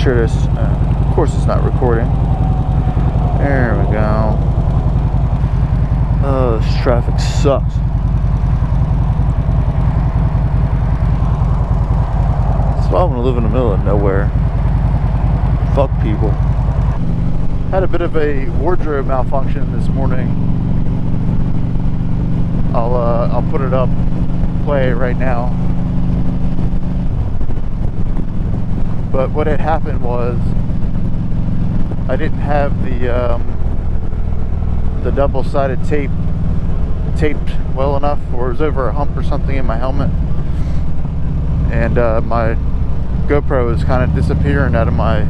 sure this, of course it's not recording. There we go. Oh, this traffic sucks. So I want to live in the middle of nowhere. Fuck people. Had a bit of a wardrobe malfunction this morning. I'll put it up, play right now. But what had happened was I didn't have the double-sided tape taped well enough, or it was over a hump or something in my helmet, and my GoPro is kind of disappearing out of my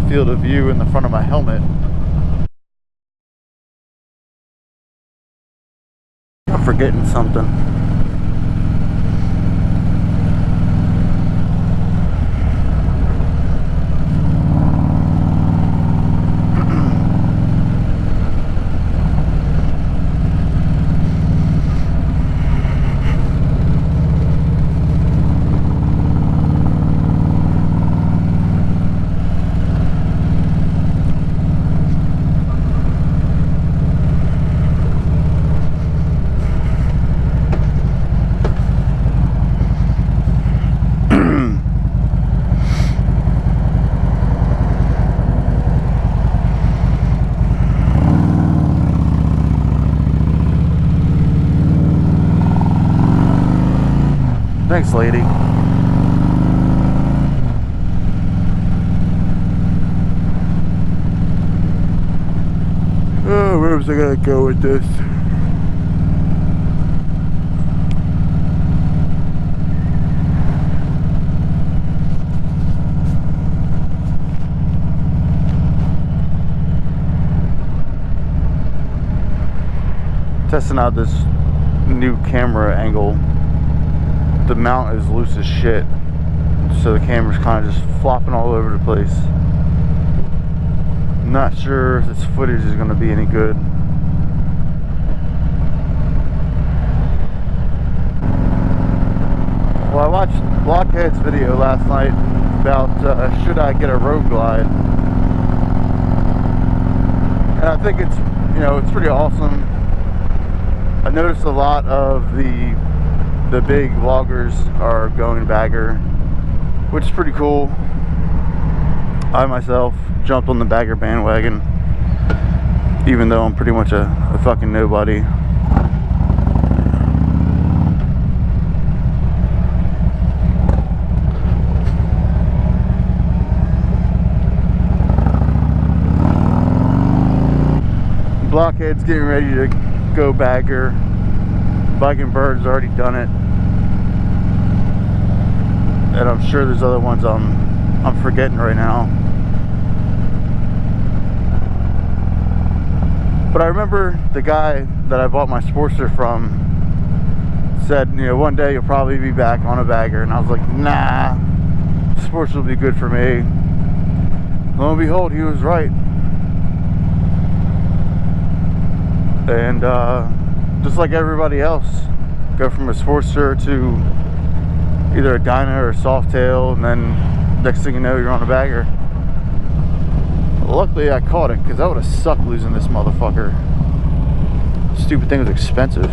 field of view in the front of my helmet. I'm forgetting something. Thanks, lady. Oh, where was I gonna go with this? Testing out this new camera angle. The mount is loose as shit, so the camera's kind of just flopping all over the place. I'm not sure if this footage is going to be any good. Well, I watched Blockhead's video last night about should I get a road glide, and I think it's, you know, it's pretty awesome. I noticed a lot of the big vloggers are going bagger, which is pretty cool. I myself jumped on the bagger bandwagon, even though I'm pretty much a fucking nobody. Blockhead's getting ready to go bagger. Biking Bird's already done it, and I'm sure there's other ones I'm forgetting right now. But I remember the guy that I bought my Sportster from said, you know, one day you'll probably be back on a bagger, and I was like, nah, Sportster will be good for me. Lo and behold, he was right. And just like everybody else, go from a Sportster to either a Dyna or a Softail, and then next thing you know, you're on a bagger. Luckily I caught it, because that would have sucked losing this motherfucker. Stupid thing was expensive.